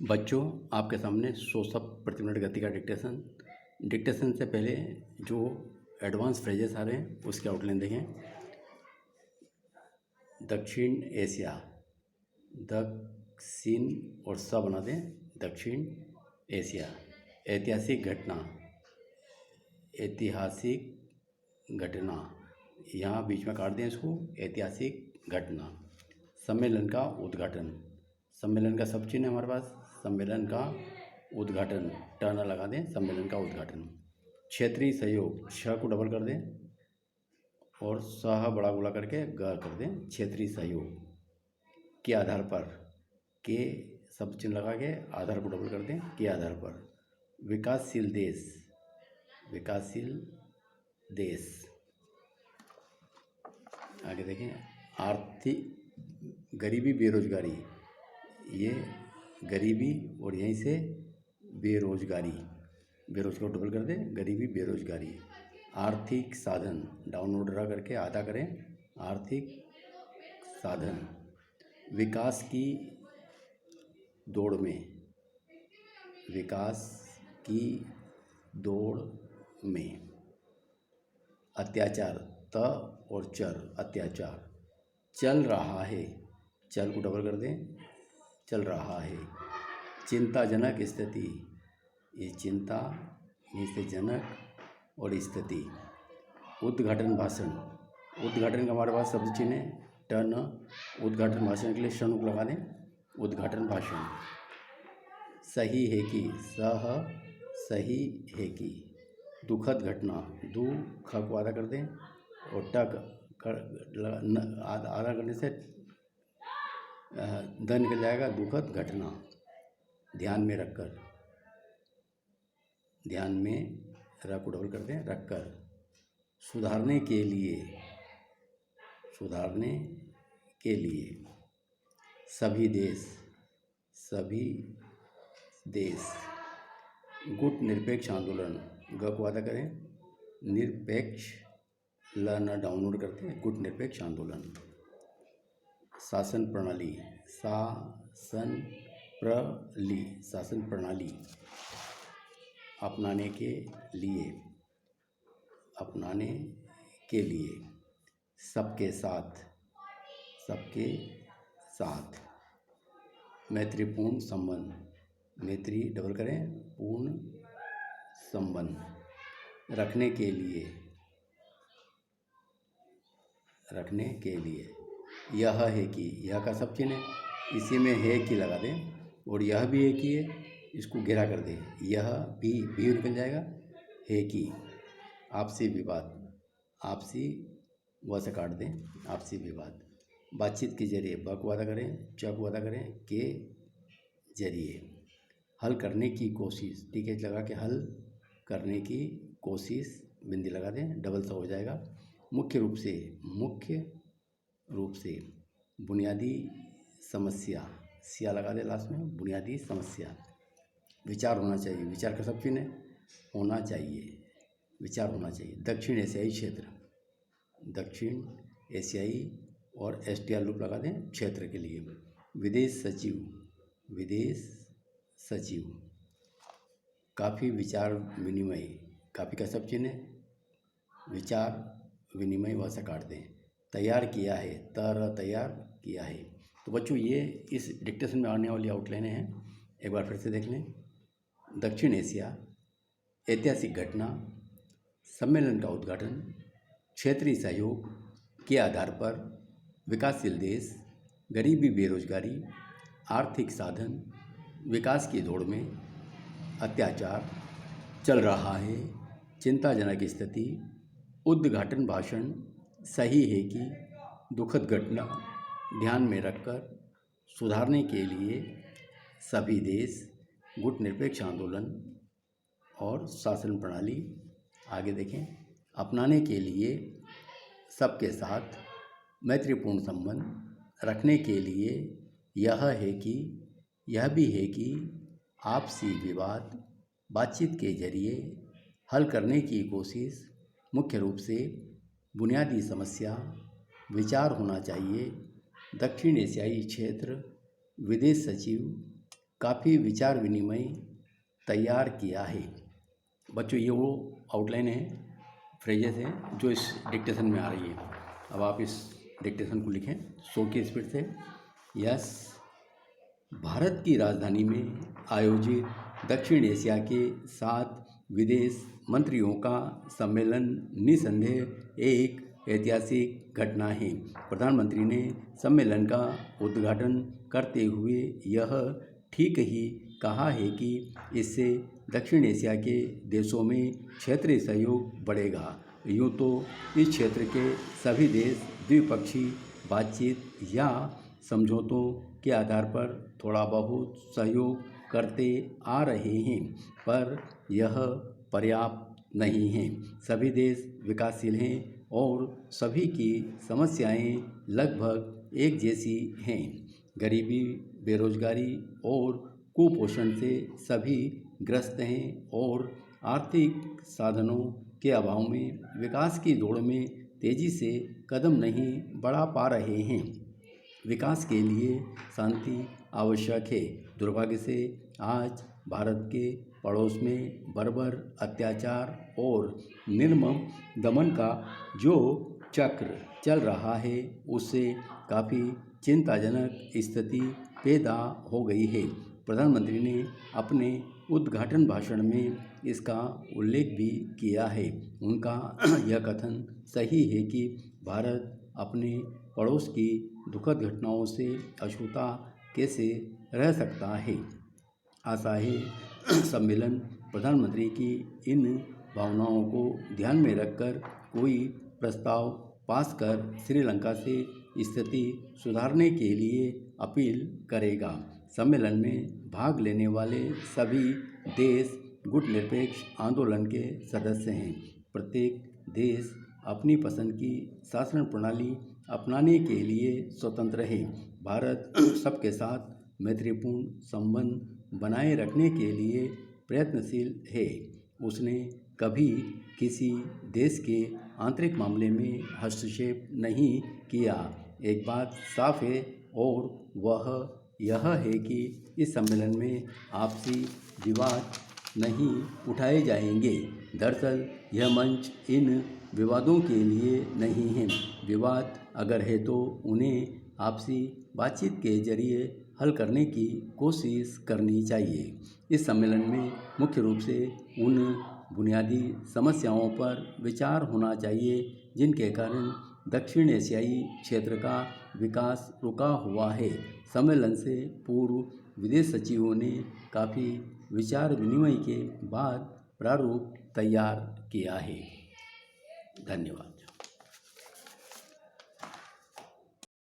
बच्चों, आपके सामने 100 शब्द प्रति मिनट गति का डिक्टेशन से पहले जो एडवांस फ्रेजेस आ रहे हैं उसके आउटलाइन देखें। दक्षिण एशिया, दक्षिण और स बना दें, दक्षिण एशिया। ऐतिहासिक घटना, ऐतिहासिक घटना, यहाँ बीच में काट दें इसको, ऐतिहासिक घटना। सम्मेलन का उद्घाटन, सम्मेलन का सब चिन्ह है हमारे पास, सम्मेलन का उद्घाटन, टर्न लगा दें, सम्मेलन का उद्घाटन। क्षेत्रीय सहयोग, छ को डबल कर दें और सह बड़ा गोला करके ग कर दें, क्षेत्रीय सहयोग। के आधार पर, के सब चिन्ह लगा के आधार को डबल कर दें, के आधार पर। विकासशील देश, विकासशील देश। आगे देखें, आर्थिक गरीबी बेरोजगारी, ये गरीबी और यहीं से बेरोजगारी, बेरोजगार डबल कर दें, गरीबी बेरोजगारी। आर्थिक साधन, डाउनलोड रह करके आधा करें, आर्थिक साधन। विकास की दौड़ में, विकास की दौड़ में। अत्याचार, त और चर, अत्याचार। चल रहा है, चल को डबल कर दें, चल रहा है। चिंताजनक स्थिति, ये चिंता, से जनक और स्थिति। उद्घाटन भाषण, उद्घाटन का हमारे पास शब्द चिन्ह है, टर्न। उद्घाटन भाषण के लिए शन को लगा दें, उद्घाटन भाषण। सही है कि, सह सही है कि। दुखद घटना, दु ख को आधा कर दें और टक आधा करने से द निकल जाएगा, दुखद घटना। ध्यान में रखकर, ध्यान में र को डबल कर दें, रखकर। सुधारने के लिए, सुधारने के लिए। सभी देश, सभी देश। गुट निरपेक्ष आंदोलन, ग को आधा करें, निरपेक्ष, ल न डाउनलोड करते हैं, गुट निरपेक्ष आंदोलन। शासन प्रणाली, शासन प्रणाली, शासन प्रणाली। अपनाने के लिए, अपनाने के लिए। सबके साथ, सबके साथ। मैत्रीपूर्ण संबंध, मैत्री डबल करें, पूर्ण संबंध। रखने के लिए, रखने के लिए। यह है कि, यह का सब चिन्ह है, इसी में है कि लगा दें और यह भी है कि है, इसको घेरा कर दें, यह भी निकल जाएगा, है कि। आपसी विवाद, आपसी व से काट दें, आपसी विवाद। बातचीत के जरिए, ब को आधा करें, च को आधा करें, के जरिए। हल करने की कोशिश, ठीक है, लगा के हल करने की कोशिश, बिंदी लगा दें, डबल सा हो जाएगा। मुख्य रूप से, मुख्य रूप से। बुनियादी समस्या, सिया लगा दे लास्ट में, बुनियादी समस्या। विचार होना चाहिए, विचार का सब चिन्ह है, होना चाहिए, विचार होना चाहिए। दक्षिण एशियाई क्षेत्र, दक्षिण एशियाई और STR लूप लगा दें क्षेत्र के लिए। विदेश सचिव, विदेश सचिव। काफ़ी विचार विनिमय, काफ़ी का सब चिन्ह है, विचार विनिमय वह से काट दें। तैयार किया है, तैयार किया है। तो बच्चों, ये इस डिक्टेशन में आने वाली आउटलाइनें हैं, एक बार फिर से देख लें। दक्षिण एशिया, ऐतिहासिक घटना, सम्मेलन का उद्घाटन, क्षेत्रीय सहयोग के आधार पर, विकासशील देश, गरीबी बेरोजगारी, आर्थिक साधन, विकास की दौड़ में, अत्याचार, चल रहा है, चिंताजनक स्थिति, उद्घाटन भाषण, सही है कि, दुखद घटना, ध्यान में रखकर, सुधारने के लिए, सभी देश, गुट निरपेक्ष आंदोलन और शासन प्रणाली। आगे देखें, अपनाने के लिए, सबके साथ, मैत्रीपूर्ण संबंध। रखने के लिए, यह है कि, यह भी है कि। आपसी विवाद, बातचीत के जरिए हल करने की कोशिश, मुख्य रूप से। बुनियादी समस्या, विचार होना चाहिए। दक्षिण एशियाई क्षेत्र, विदेश सचिव, काफ़ी विचार विनिमय तैयार किया है। बच्चों, ये वो आउटलाइन है, फ्रेजेस हैं जो इस डिक्टेशन में आ रही है। अब आप इस डिक्टेशन को लिखें 100 की स्पीड से। यस, भारत की राजधानी में आयोजित दक्षिण एशिया के 7 विदेश मंत्रियों का सम्मेलन निसंदेह एक ऐतिहासिक घटना है। प्रधानमंत्री ने सम्मेलन का उद्घाटन करते हुए यह ठीक ही कहा है कि इससे दक्षिण एशिया के देशों में क्षेत्रीय सहयोग बढ़ेगा। यूँ तो इस क्षेत्र के सभी देश द्विपक्षीय बातचीत या समझौतों के आधार पर थोड़ा बहुत सहयोग करते आ रहे हैं, पर यह पर्याप्त नहीं है। सभी देश विकासशील हैं और सभी की समस्याएं लगभग एक जैसी हैं। गरीबी, बेरोजगारी और कुपोषण से सभी ग्रस्त हैं और आर्थिक साधनों के अभाव में विकास की दौड़ में तेजी से कदम नहीं बढ़ा पा रहे हैं। विकास के लिए शांति आवश्यक है। दुर्भाग्य से आज भारत के पड़ोस में बर्बर अत्याचार और निर्मम दमन का जो चक्र चल रहा है, उससे काफ़ी चिंताजनक स्थिति पैदा हो गई है। प्रधानमंत्री ने अपने उद्घाटन भाषण में इसका उल्लेख भी किया है। उनका यह कथन सही है कि भारत अपने पड़ोस की दुखद घटनाओं से अछूता कैसे रह सकता है। आशा है सम्मेलन प्रधानमंत्री की इन भावनाओं को ध्यान में रखकर कोई प्रस्ताव पास कर श्रीलंका से स्थिति सुधारने के लिए अपील करेगा। सम्मेलन में भाग लेने वाले सभी देश गुटनिरपेक्ष आंदोलन के सदस्य हैं। प्रत्येक देश अपनी पसंद की शासन प्रणाली अपनाने के लिए स्वतंत्र है। भारत सबके साथ मैत्रीपूर्ण संबंध बनाए रखने के लिए प्रयत्नशील है। उसने कभी किसी देश के आंतरिक मामले में हस्तक्षेप नहीं किया। एक बात साफ है और वह यह है कि इस सम्मेलन में आपसी विवाद नहीं उठाए जाएंगे। दरअसल यह मंच इन विवादों के लिए नहीं है। विवाद अगर है तो उन्हें आपसी बातचीत के जरिए हल करने की कोशिश करनी चाहिए। इस सम्मेलन में मुख्य रूप से उन बुनियादी समस्याओं पर विचार होना चाहिए जिनके कारण दक्षिण एशियाई क्षेत्र का विकास रुका हुआ है। सम्मेलन से पूर्व विदेश सचिवों ने काफ़ी विचार विनिमय के बाद प्रारूप तैयार किया है। धन्यवाद।